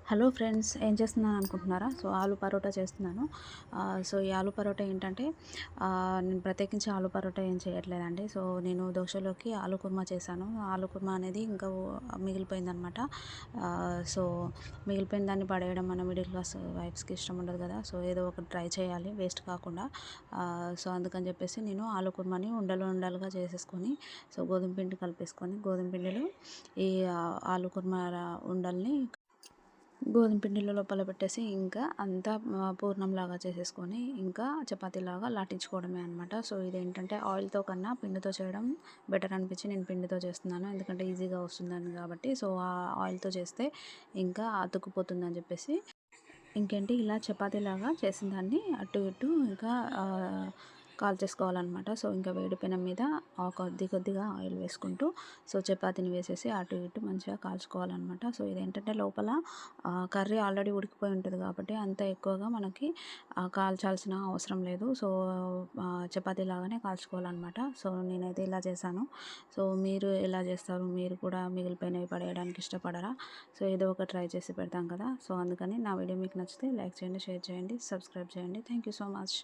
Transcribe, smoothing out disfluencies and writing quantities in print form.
Hello friends, ఏం చేస్తున్నాను అనుకుంటున్నారా? సో ఆలు పరోటా చేస్తున్నాను. సో ఈ ఆలు పరోటా ఏంటంటే నేను ప్రత్యేకించి ఆలు పరోటా ఏం చేయట్లేదండి. సో నేను దోశలోకి ఆలు కుర్మా చేశాను. ఆలు కుర్మా అనేది ఇంకా మిగిలిపోయిందనమాట. సో మిగిలిపోయిన దాన్ని పడేయడం మన మిడిల్ క్లాస్ వైఫ్స్కి ఇష్టం ఉండదు కదా. సో ఏదో ఒకటి ట్రై చేయాలి వేస్ట్ కాకుండా. సో అందుకని చెప్పేసి నేను ఆలు కుర్మాని ఉండలు ఉండలుగా చేసేసుకొని, సో గోధుమ పిండి కలిపేసుకొని, గోధుమ పిండిలో ఈ ఆలు కుర్మా ఉండల్ని గోధుమ పిండిలో లోపల పెట్టేసి ఇంకా అంతా పూర్ణంలాగా చేసేసుకొని ఇంకా చపాతీలాగా లాటించుకోవడమే అనమాట. సో ఇదేంటంటే ఆయిల్తో కన్నా పిండితో చేయడం బెటర్ అనిపించి నేను పిండితో చేస్తున్నాను. ఎందుకంటే ఈజీగా వస్తుందని కాబట్టి. సో ఆ ఆయిల్తో చేస్తే ఇంకా అతుక్కుపోతుందని చెప్పేసి ఇంకేంటి ఇలా చపాతీలాగా చేసిన దాన్ని అటు ఇటు ఇంకా కాల్ చేసుకోవాలన్నమాట. సో ఇంకా వేడి పెనం మీద కొద్ది కొద్దిగా ఆయిల్ వేసుకుంటూ సో చపాతీని వేసేసి అటు ఇటు మంచిగా కాల్చుకోవాలన్నమాట. సో ఇదేంటంటే లోపల కర్రీ ఆల్రెడీ ఉడికిపోయి ఉంటుంది కాబట్టి అంత ఎక్కువగా మనకి కాల్చాల్సిన అవసరం లేదు. సో చపాతీ లాగానే కాల్చుకోవాలన్నమాట. సో నేనైతే ఇలా చేశాను. సో మీరు ఎలా చేస్తారు? మీరు కూడా మిగిలిపోయినవి పడేయడానికి ఇష్టపడరా? సో ఏదో ఒక ట్రై చేసి పెడతాం కదా. సో అందుకని నా వీడియో మీకు నచ్చితే లైక్ చేయండి, షేర్ చేయండి, సబ్స్క్రైబ్ చేయండి. Thank you so much.